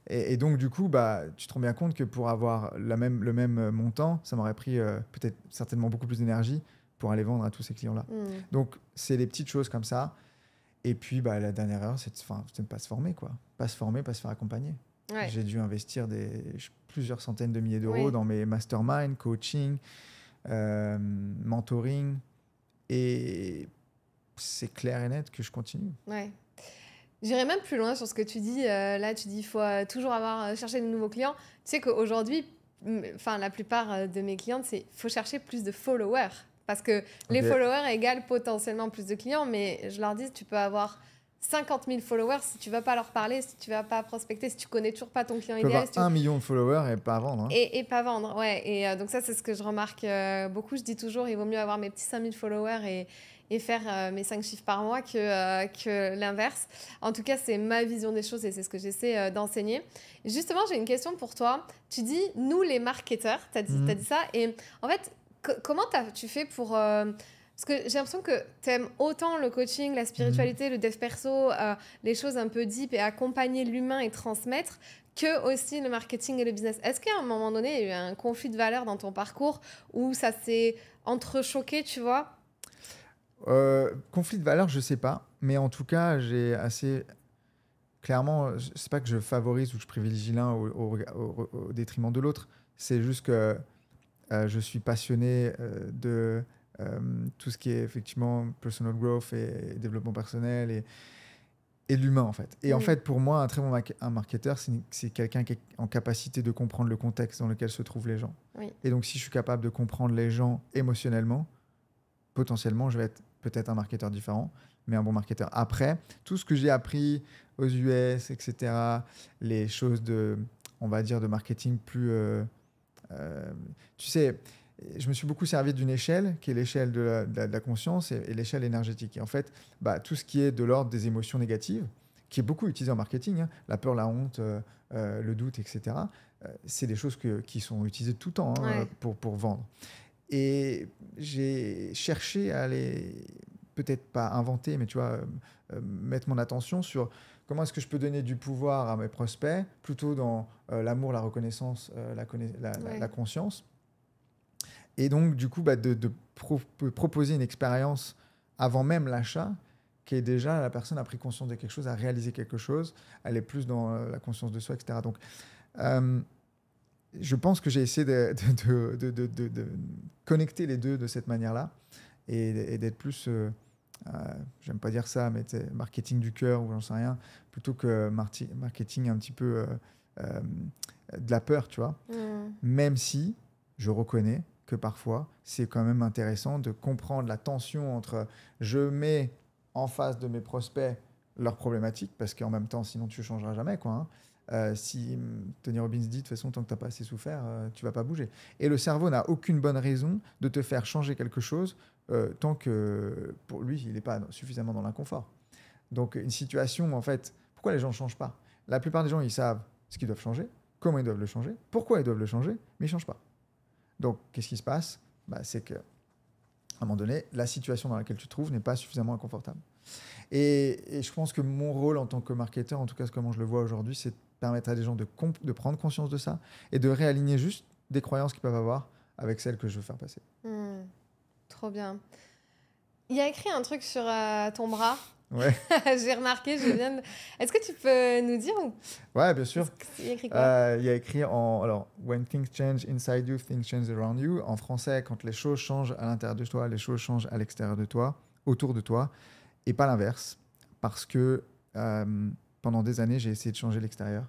Et donc, du coup, tu te rends bien compte que pour avoir le même montant, ça m'aurait pris peut-être certainement beaucoup plus d'énergie pour aller vendre à tous ces clients-là. Donc, c'est des petites choses comme ça. Et puis, la dernière erreur, c'est de ne pas se former, quoi. Pas se former, pas se faire accompagner. J'ai dû investir plusieurs centaines de milliers d'euros dans mes masterminds, coaching, mentoring. Et c'est clair et net que je continue. Ouais. J'irais même plus loin sur ce que tu dis. Là, tu dis qu'il faut toujours chercher de nouveaux clients. Tu sais qu'aujourd'hui, la plupart de mes clientes, c'est faut chercher plus de followers. Parce que les followers égalent potentiellement plus de clients. Mais je leur dis, tu peux avoir 50 000 followers si tu ne vas pas leur parler, si tu ne vas pas prospecter, si tu ne connais toujours pas ton client idéal. Tu peux avoir 1 million de followers et pas vendre. Hein. Et pas vendre, ouais. Et donc ça, c'est ce que je remarque beaucoup. Je dis toujours, il vaut mieux avoir mes petits 5 000 followers et faire mes 5 chiffres par mois que l'inverse. En tout cas, c'est ma vision des choses et c'est ce que j'essaie d'enseigner. Justement, j'ai une question pour toi. Tu dis, nous les marketeurs, tu as dit ça. Et en fait, comment tu fais pour... parce que j'ai l'impression que tu aimes autant le coaching, la spiritualité, le dev perso, les choses un peu deep et accompagner l'humain et transmettre, que aussi le marketing et le business. Est-ce qu'à un moment donné, il y a eu un conflit de valeurs dans ton parcours où ça s'est entrechoqué, tu vois ? Conflit de valeurs, je sais pas. Mais en tout cas, j'ai assez... Clairement, c'est pas que je favorise ou que je privilégie l'un au détriment de l'autre. C'est juste que je suis passionné de tout ce qui est effectivement personal growth et développement personnel et l'humain, en fait. Et en fait, pour moi, un très bon marketeur, c'est quelqu'un qui est en capacité de comprendre le contexte dans lequel se trouvent les gens. Oui. Et donc, si je suis capable de comprendre les gens émotionnellement, potentiellement, je vais être peut-être un marketeur différent, mais un bon marketeur. Après, tout ce que j'ai appris aux US, etc., les choses on va dire, de marketing plus... tu sais, je me suis beaucoup servi d'une échelle, qui est l'échelle de la conscience et l'échelle énergétique. Et en fait, tout ce qui est de l'ordre des émotions négatives, qui est beaucoup utilisé en marketing, hein, la peur, la honte, le doute, etc., c'est des choses qui sont utilisées tout le temps pour vendre. Et j'ai cherché à peut-être pas inventer, mais tu vois, mettre mon attention sur comment est-ce que je peux donner du pouvoir à mes prospects, plutôt dans l'amour, la reconnaissance, la conscience. Et donc, du coup, de proposer une expérience avant même l'achat, qui est déjà, la personne a pris conscience de quelque chose, a réalisé quelque chose, elle est plus dans la conscience de soi, etc. Donc, je pense que j'ai essayé de connecter les deux de cette manière-là et d'être plus, j'aime pas dire ça, mais marketing du cœur ou j'en sais rien, plutôt que marketing un petit peu de la peur, tu vois. Même si je reconnais que parfois, c'est quand même intéressant de comprendre la tension entre je mets en face de mes prospects leurs problématiques, parce qu'en même temps, sinon tu ne changeras jamais, quoi, hein. Si Tony Robbins dit de toute façon, tant que tu n'as pas assez souffert, tu ne vas pas bouger. Et le cerveau n'a aucune bonne raison de te faire changer quelque chose tant que pour lui, il n'est pas suffisamment dans l'inconfort. Donc une situation, en fait, pourquoi les gens ne changent pas ? La plupart des gens, ils savent ce qu'ils doivent changer, comment ils doivent le changer, pourquoi ils doivent le changer, mais ils ne changent pas. Donc qu'est-ce qui se passe ? C'est qu'à un moment donné, la situation dans laquelle tu te trouves n'est pas suffisamment inconfortable. Et je pense que mon rôle en tant que marketeur, en tout cas comment je le vois aujourd'hui, c'est de permettre à des gens de prendre conscience de ça et de réaligner juste des croyances qu'ils peuvent avoir avec celles que je veux faire passer. Trop bien. Il y a écrit un truc sur ton bras. Ouais. J'ai remarqué, Est-ce que tu peux nous dire ou... Ouais, bien sûr. Il y a écrit quoi ? Il y a écrit alors, when things change inside you, things change around you. En français, quand les choses changent à l'intérieur de toi, les choses changent à l'extérieur de toi, autour de toi, et pas l'inverse. Parce que pendant des années, j'ai essayé de changer l'extérieur.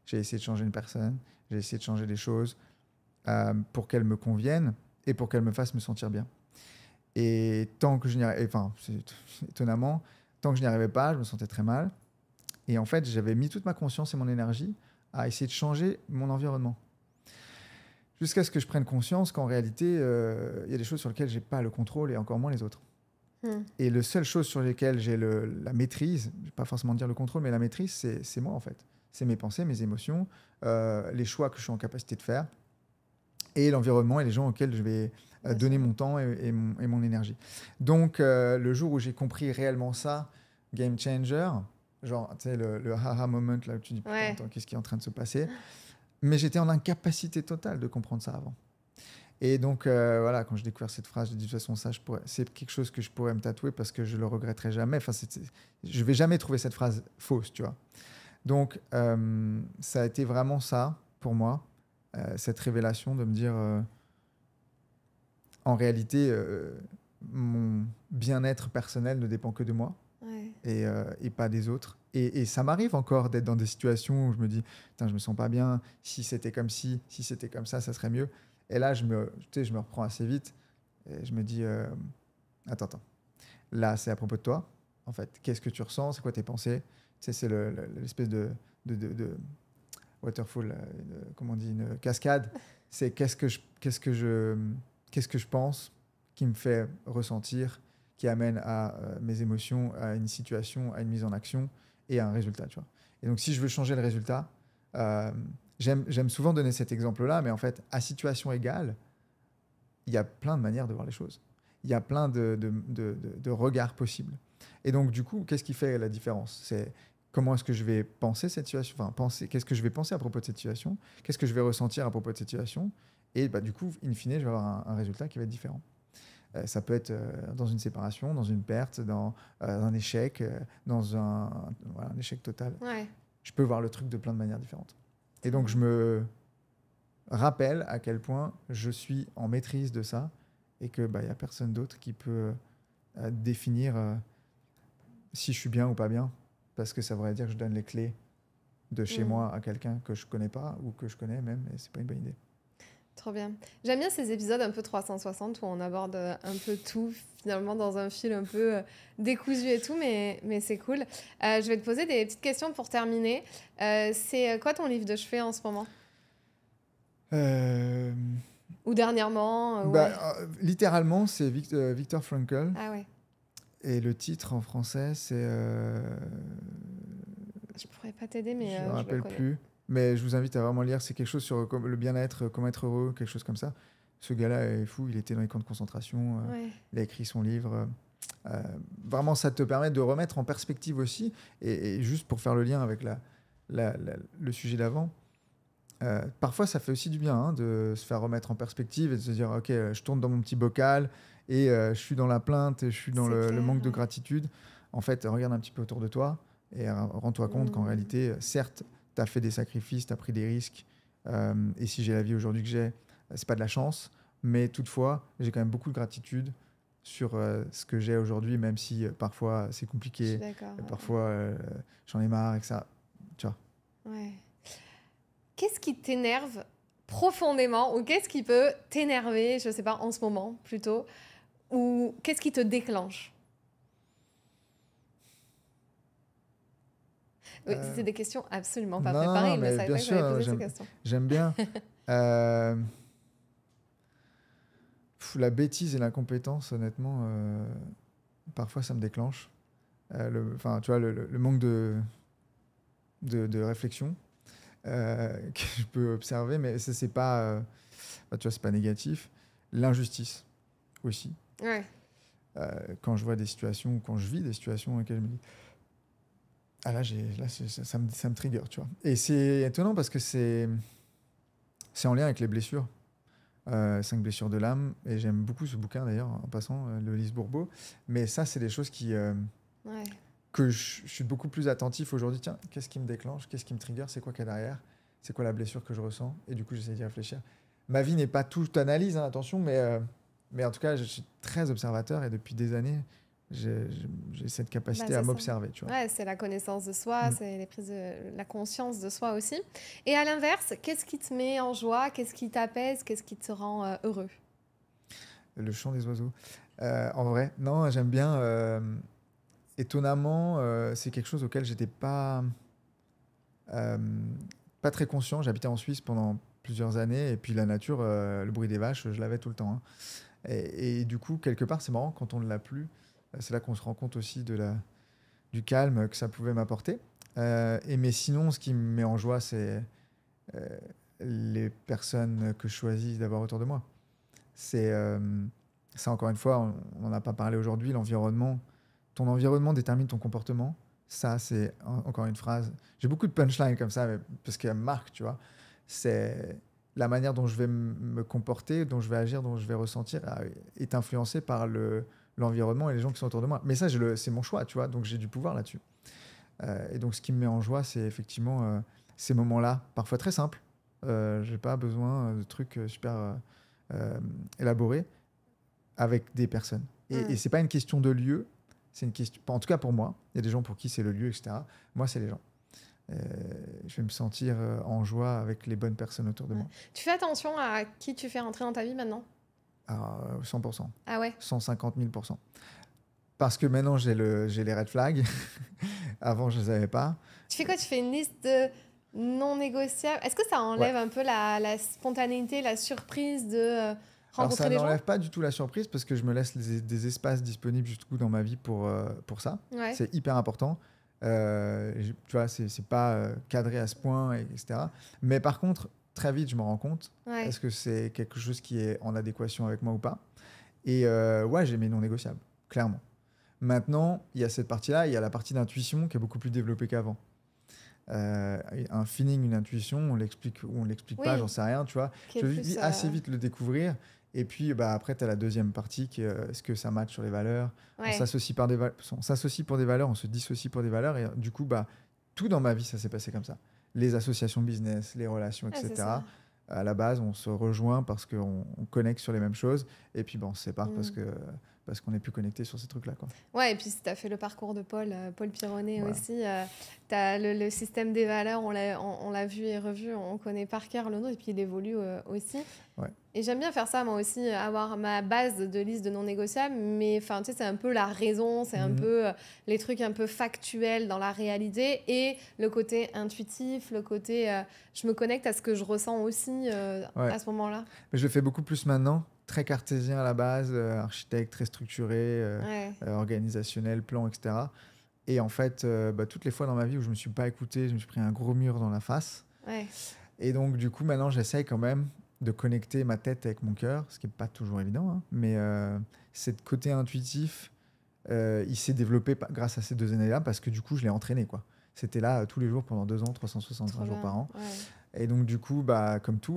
J'ai essayé de changer une personne. J'ai essayé de changer des choses pour qu'elles me conviennent et pour qu'elles me fassent me sentir bien. Et tant que je n'y arrivais, étonnamment, tant que je n'y arrivais pas, je me sentais très mal. Et en fait, j'avais mis toute ma conscience et mon énergie à essayer de changer mon environnement. Jusqu'à ce que je prenne conscience qu'en réalité, il y a des choses sur lesquelles je n'ai pas le contrôle et encore moins les autres. Et les seules choses sur lesquelles j'ai la maîtrise, je ne vais pas forcément dire le contrôle, mais la maîtrise, c'est moi en fait. C'est mes pensées, mes émotions, les choix que je suis en capacité de faire et l'environnement et les gens auxquels je vais donner mon temps et mon énergie. Donc, le jour où j'ai compris réellement ça, game changer, genre, tu sais, le aha moment, là où tu dis, putain, attends, qu'est-ce qui est en train de se passer ? Mais j'étais en incapacité totale de comprendre ça avant. Et donc, voilà, quand j'ai découvert cette phrase, j'ai dit, de toute façon, ça, c'est quelque chose que je pourrais me tatouer parce que je le regretterai jamais. Enfin, je vais jamais trouver cette phrase fausse, tu vois. Donc, ça a été vraiment ça, pour moi. cette révélation de me dire, en réalité, mon bien-être personnel ne dépend que de moi et pas des autres. Et ça m'arrive encore d'être dans des situations où je me dis, putain, je me sens pas bien, si c'était comme ci, si c'était comme ça serait mieux. Et là, tu sais, je me reprends assez vite et je me dis, attends, là, c'est à propos de toi, en fait. Qu'est-ce que tu ressens? C'est quoi tes pensées? Tu sais, c'est l'espèce de waterfall, comment on dit, une cascade. C'est qu'est-ce que je pense qui me fait ressentir, qui amène à mes émotions, à une situation, à une mise en action et à un résultat, tu vois. Et donc, si je veux changer le résultat, j'aime souvent donner cet exemple-là, mais en fait, à situation égale, il y a plein de manières de voir les choses. Il y a plein de regards possibles. Et donc, du coup, qu'est-ce qui fait la différence? C'est comment est-ce que je vais penser cette situation, qu'est-ce que je vais penser à propos de cette situation, qu'est-ce que je vais ressentir à propos de cette situation, et du coup, in fine, je vais avoir un résultat qui va être différent. Ça peut être dans une séparation, dans une perte, dans un échec, dans un échec total. Ouais. Je peux voir le truc de plein de manières différentes. Et donc, je me rappelle à quel point je suis en maîtrise de ça et qu'il n'y a personne d'autre qui peut définir si je suis bien ou pas bien, parce que ça voudrait dire que je donne les clés de chez moi à quelqu'un que je connais pas ou que je connais même, et c'est pas une bonne idée. Trop bien. J'aime bien ces épisodes un peu 360 où on aborde un peu tout, finalement, dans un fil un peu décousu et tout, mais c'est cool. Je vais te poser des petites questions pour terminer. C'est quoi ton livre de chevet en ce moment? Ou dernièrement Littéralement, c'est Viktor Frankl. Ah ouais. Et le titre en français, c'est... Je pourrais pas t'aider, mais je ne me je rappelle le connais. plus. Mais je vous invite à vraiment lire. C'est quelque chose sur le bien-être, comment être heureux, quelque chose comme ça. Ce gars-là est fou. Il était dans les camps de concentration. Il a écrit son livre. Vraiment, ça te permet de remettre en perspective aussi. Et juste pour faire le lien avec le sujet d'avant, parfois, ça fait aussi du bien de se faire remettre en perspective et de se dire, OK, je tourne dans mon petit bocal et je suis dans la plainte, et je suis dans le manque de gratitude. En fait, regarde un petit peu autour de toi et rends-toi compte qu'en réalité, certes, tu as fait des sacrifices, tu as pris des risques. Et si j'ai la vie aujourd'hui que j'ai, c'est pas de la chance. Mais toutefois, j'ai quand même beaucoup de gratitude sur ce que j'ai aujourd'hui, même si parfois c'est compliqué. Parfois, j'en ai marre et que ça... Tu vois. Ouais. Qu'est-ce qui t'énerve profondément ou qu'est-ce qui peut t'énerver, je sais pas, en ce moment plutôt, ou qu'est-ce qui te déclenche? Oui, c'est des questions absolument pas préparées. Mais je ne savais pas que j'allais poser ces questions. J'aime bien. La bêtise et l'incompétence, honnêtement, parfois ça me déclenche. Tu vois, le manque de réflexion que je peux observer, mais ça, c'est pas, tu vois, c'est pas négatif. L'injustice aussi. Ouais. Quand je vois des situations, ou quand je vis des situations dans lesquelles je me dis, ah là, ça me trigger, tu vois. Et c'est étonnant parce que c'est en lien avec les blessures. 5 blessures de l'âme. Et j'aime beaucoup ce bouquin, d'ailleurs, en passant, de Lise Bourbeau. Mais ça, c'est des choses que je suis beaucoup plus attentif aujourd'hui. Tiens, qu'est-ce qui me déclenche? Qu'est-ce qui me trigger? C'est quoi qu'il y a derrière? C'est quoi la blessure que je ressens? Et du coup, j'essaie d'y réfléchir. Ma vie n'est pas toute analyse, hein, attention, mais en tout cas, je suis très observateur et depuis des années, j'ai cette capacité à m'observer. Tu vois. Ouais, c'est la connaissance de soi, c'est la conscience de soi aussi. Et à l'inverse, qu'est-ce qui te met en joie? Qu'est-ce qui t'apaise? Qu'est-ce qui te rend heureux? Le chant des oiseaux. En vrai, non, j'aime bien. Étonnamment, c'est quelque chose auquel j'étais pas très conscient. J'habitais en Suisse pendant plusieurs années et puis la nature, le bruit des vaches, je l'avais tout le temps. Hein. Et du coup, quelque part, c'est marrant, quand on ne l'a plus, c'est là qu'on se rend compte aussi du calme que ça pouvait m'apporter. Mais sinon, ce qui me met en joie, c'est les personnes que je choisis d'avoir autour de moi. Ça, encore une fois, on n'en a pas parlé aujourd'hui, l'environnement. Ton environnement détermine ton comportement. Ça, c'est encore une phrase. J'ai beaucoup de punchlines comme ça, parce qu'elle me marque, tu vois. C'est la manière dont je vais me comporter, dont je vais agir, dont je vais ressentir, est influencée par l'environnement et les gens qui sont autour de moi. Mais ça, c'est mon choix, tu vois, donc j'ai du pouvoir là-dessus. Et donc, ce qui me met en joie, c'est effectivement ces moments-là, parfois très simples, j'ai pas besoin de trucs super élaborés avec des personnes. Et c'est pas une question de lieu, c'est une question, en tout cas pour moi, il y a des gens pour qui c'est le lieu, etc. Moi, c'est les gens. Je vais me sentir en joie avec les bonnes personnes autour de moi. Tu fais attention à qui tu fais rentrer dans ta vie maintenant? À 100%. Ah ouais? 150 000%. Parce que maintenant, j'ai les red flags. Avant, je les avais pas. Tu fais quoi? Tu fais une liste de non négociables? Est-ce que ça enlève un peu la spontanéité, la surprise de rencontrer les gens? Alors, ça n'enlève pas du tout la surprise parce que je me laisse des espaces disponibles jusqu'où dans ma vie pour ça. Ouais. C'est hyper important. Tu vois, c'est pas cadré à ce point, etc. Mais par contre, très vite, je me rends compte Ouais. est-ce que c'est quelque chose qui est en adéquation avec moi ou pas. Et ouais, j'ai mes non négociables, clairement. Maintenant, il y a cette partie-là, il y a la partie d'intuition qui est beaucoup plus développée qu'avant. Un feeling, une intuition, on l'explique ou on l'explique pas, j'en sais rien, tu vois. Je vis assez vite le découvrir. Et puis après, tu as la deuxième partie qui est est-ce que ça match sur les valeurs? On s'associe pour des valeurs, on se dissocie pour des valeurs. Et du coup, tout dans ma vie, ça s'est passé comme ça. Les associations business, les relations, etc. À la base, on se rejoint parce qu'on connecte sur les mêmes choses. Et puis, on se sépare parce qu'on n'est plus connecté sur ces trucs-là. Quoi. Ouais, et puis si tu as fait le parcours de Paul Pironnet aussi, tu as le système des valeurs, on l'a vu et revu, on connaît par cœur le nôtre, et puis il évolue aussi. Ouais. Et j'aime bien faire ça, moi aussi, avoir ma base de liste de non négociables, mais tu sais, c'est un peu la raison, c'est un peu les trucs un peu factuels dans la réalité, et le côté intuitif, le côté je me connecte à ce que je ressens aussi à ce moment-là. Mais je le fais beaucoup plus maintenant. Très cartésien à la base, architecte, très structuré, organisationnel, plan, etc. Et en fait, toutes les fois dans ma vie où je ne me suis pas écouté, je me suis pris un gros mur dans la face. Ouais. Et donc, du coup, maintenant, j'essaye quand même de connecter ma tête avec mon cœur, ce qui n'est pas toujours évident. Hein, mais ce côté intuitif, il s'est développé grâce à ces 2 années-là parce que du coup, je l'ai entraîné. Quoi. C'était là tous les jours pendant 2 ans, 365 jours par an. Ouais. Et donc, du coup, comme tout,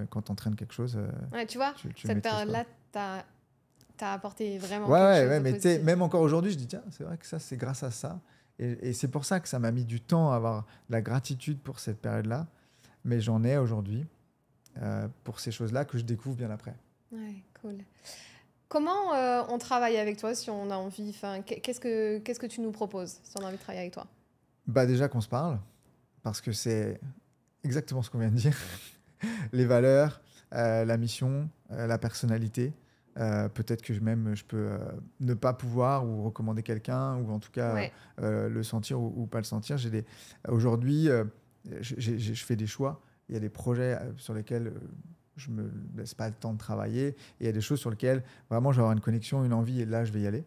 quand tu entraînes quelque chose. Tu vois, cette période-là, t'as apporté vraiment quelque chose de mais positif. Même encore aujourd'hui, je dis, tiens, c'est vrai que ça, c'est grâce à ça. Et c'est pour ça que ça m'a mis du temps à avoir de la gratitude pour cette période-là. Mais j'en ai aujourd'hui pour ces choses-là que je découvre bien après. Ouais, cool. Comment on travaille avec toi si on a envie, qu'est-ce que tu nous proposes si on a envie de travailler avec toi? Déjà qu'on se parle, parce que c'est exactement ce qu'on vient de dire. Les valeurs, la mission, la personnalité. Peut-être que je peux ne pas pouvoir ou recommander quelqu'un, ou en tout cas le sentir ou pas le sentir. Aujourd'hui, je fais des choix. Il y a des projets sur lesquels je ne me laisse pas le temps de travailler. Et il y a des choses sur lesquelles vraiment je vais avoir une connexion, une envie, et là je vais y aller.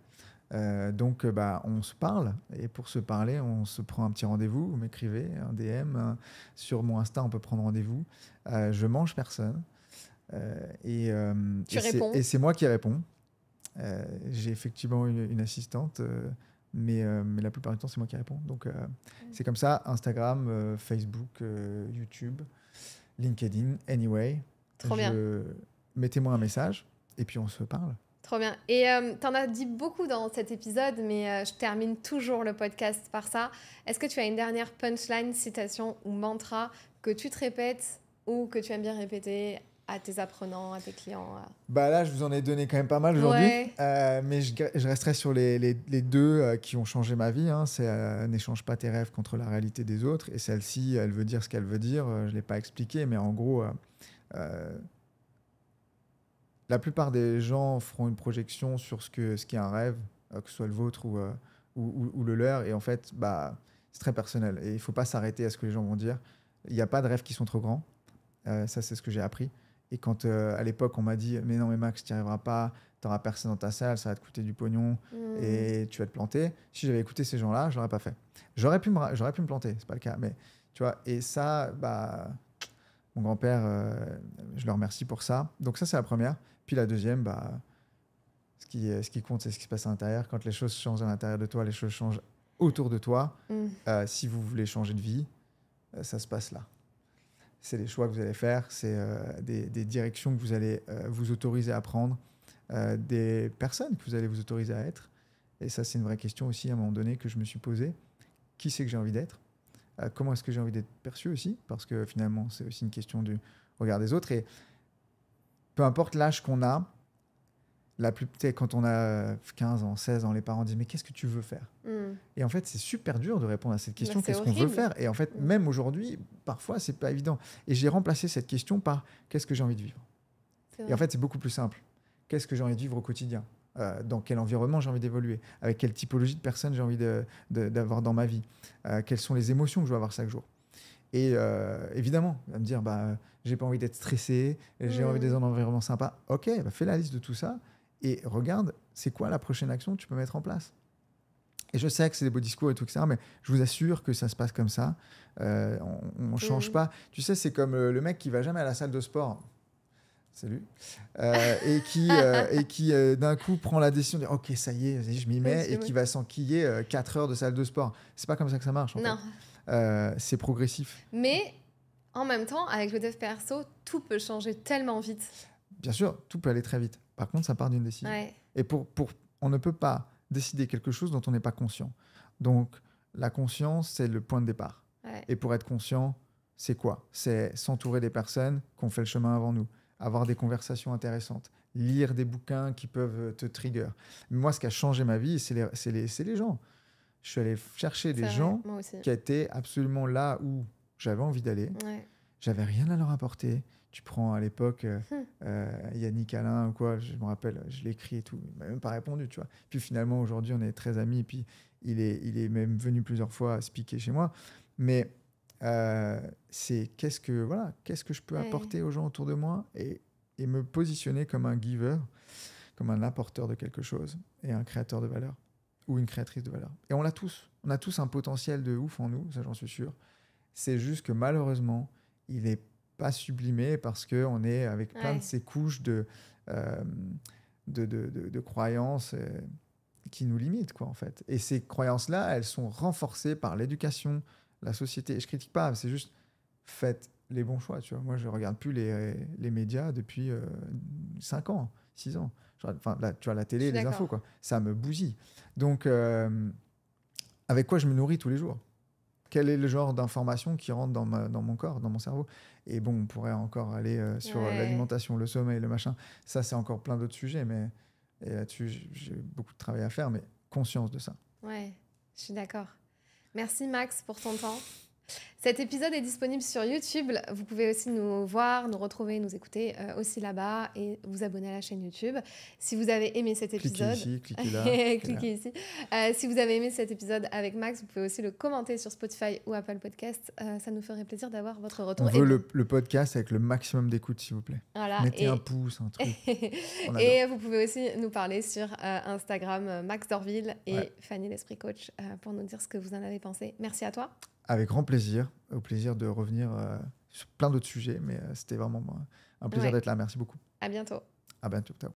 Donc, on se parle, et pour se parler, on se prend un petit rendez-vous. Vous m'écrivez un DM sur mon Insta, on peut prendre rendez-vous. Je mange personne et c'est moi qui réponds. J'ai effectivement une assistante, mais la plupart du temps, c'est moi qui réponds. Donc, c'est comme ça, Instagram, Facebook, YouTube, LinkedIn, Anyway. Trop bien. Mettez-moi un message et puis on se parle. Trop bien. Et tu en as dit beaucoup dans cet épisode, mais je termine toujours le podcast par ça. Est-ce que tu as une dernière punchline, citation ou mantra que tu te répètes ou que tu aimes bien répéter à tes apprenants, à tes clients? Là, je vous en ai donné quand même pas mal aujourd'hui. Mais je resterai sur les 2 qui ont changé ma vie. Hein. C'est n'échange pas tes rêves contre la réalité des autres. Et celle-ci, elle veut dire ce qu'elle veut dire. Je ne l'ai pas expliqué, mais en gros... la plupart des gens feront une projection sur ce qui est un rêve, que ce soit le vôtre ou le leur. Et en fait, c'est très personnel. Et il ne faut pas s'arrêter à ce que les gens vont dire. Il n'y a pas de rêves qui sont trop grands. Ça, c'est ce que j'ai appris. Et quand, à l'époque, on m'a dit « Mais non, mais Max, tu n'y arriveras pas. Tu n'auras personne dans ta salle. Ça va te coûter du pognon. Et tu vas te planter. » Si j'avais écouté ces gens-là, je ne l'aurais pas fait. J'aurais pu me planter. Ce n'est pas le cas. Mais, tu vois, et ça, mon grand-père, je le remercie pour ça. Donc ça, c'est la première. Puis la deuxième, ce qui compte, c'est ce qui se passe à l'intérieur. Quand les choses changent à l'intérieur de toi, les choses changent autour de toi. Si vous voulez changer de vie, ça se passe là. C'est des choix que vous allez faire, c'est des directions que vous allez vous autoriser à prendre, des personnes que vous allez vous autoriser à être. Et ça, c'est une vraie question aussi, à un moment donné, que je me suis posée. Qui c'est que j'ai envie d'être ? comment est-ce que j'ai envie d'être perçu aussi, parce que finalement, c'est aussi une question du regard des autres. Et peu importe l'âge qu'on a, quand on a 15 ans, 16 ans, les parents disent « Mais qu'est-ce que tu veux faire ?» Et en fait, c'est super dur de répondre à cette question « Qu'est-ce qu'on veut faire ?» Et en fait, même aujourd'hui, parfois, c'est pas évident. Et j'ai remplacé cette question par « Qu'est-ce que j'ai envie de vivre ?» Et en fait, c'est beaucoup plus simple. Qu'est-ce que j'ai envie de vivre au quotidien ? Dans quel environnement j'ai envie d'évoluer ? Avec quelle typologie de personnes j'ai envie d'avoir dans ma vie ? Quelles sont les émotions que je veux avoir chaque jour ? Et évidemment, elle va me dire j'ai pas envie d'être stressé, j'ai envie d'être dans un environnement sympa. Ok, fais la liste de tout ça et regarde, c'est quoi la prochaine action que tu peux mettre en place. Et je sais que c'est des beaux discours et tout, etc. Mais je vous assure que ça se passe comme ça. On ne change pas. Tu sais, c'est comme le mec qui va jamais à la salle de sport. Salut. Et qui d'un coup prend la décision de dire ok, ça y est, je m'y mets, et qui va s'enquiller 4 heures de salle de sport. C'est pas comme ça que ça marche. En fait. C'est progressif. Mais en même temps, avec le dev perso, tout peut changer tellement vite. Bien sûr, tout peut aller très vite. Par contre, ça part d'une décision. Et on ne peut pas décider quelque chose dont on n'est pas conscient. Donc, la conscience, c'est le point de départ. Et pour être conscient, c'est quoi ? C'est s'entourer des personnes qui ont fait le chemin avant nous, avoir des conversations intéressantes, lire des bouquins qui peuvent te trigger. Mais moi, ce qui a changé ma vie, c'est les gens. Je suis allé chercher des gens qui étaient absolument là où j'avais envie d'aller. J'avais rien à leur apporter. Tu prends à l'époque Yannick Alain ou quoi, je me rappelle, je l'ai écrit et tout, il m'a même pas répondu, tu vois. Puis finalement, aujourd'hui, on est très amis, et puis il est même venu plusieurs fois speaker chez moi. Mais c'est qu'est-ce que je peux apporter aux gens autour de moi, et me positionner comme un giver, comme un apporteur de quelque chose, et un créateur de valeur, ou une créatrice de valeur. Et on l'a tous. On a tous un potentiel de ouf en nous, ça j'en suis sûr. C'est juste que malheureusement, il est pas sublimé parce qu'on est avec plein de ces couches de croyances qui nous limitent, quoi, en fait. Et ces croyances-là, elles sont renforcées par l'éducation, la société. Et je critique pas, c'est juste faites les bons choix, tu vois. Moi, je regarde plus les médias depuis 5 ans, 6 ans. Enfin, là, tu vois, la télé, les infos, quoi. Ça me bousille. Donc, avec quoi je me nourris tous les jours ? Quel est le genre d'information qui rentre dans mon corps, dans mon cerveau ? Et bon, on pourrait encore aller sur l'alimentation, le sommeil, le machin. Ça, c'est encore plein d'autres sujets. Mais là-dessus, j'ai beaucoup de travail à faire, mais conscience de ça. Ouais, je suis d'accord. Merci Max pour ton temps. Cet épisode est disponible sur YouTube. Vous pouvez aussi nous voir, nous retrouver, nous écouter aussi là-bas, et vous abonner à la chaîne YouTube. Si vous avez aimé cet épisode... Cliquez ici, cliquez là. cliquez ici. Si vous avez aimé cet épisode avec Max, vous pouvez aussi le commenter sur Spotify ou Apple Podcast. Ça nous ferait plaisir d'avoir votre retour. On veut le podcast avec le maximum d'écoute, s'il vous plaît. Voilà, mettez un pouce, un truc. Et vous pouvez aussi nous parler sur Instagram, Max Dorville et Fanny l'Esprit Coach, pour nous dire ce que vous en avez pensé. Merci à toi. Avec grand plaisir. Au plaisir de revenir sur plein d'autres sujets. Mais c'était vraiment un plaisir d'être là. Merci beaucoup. À bientôt. À bientôt. Ciao.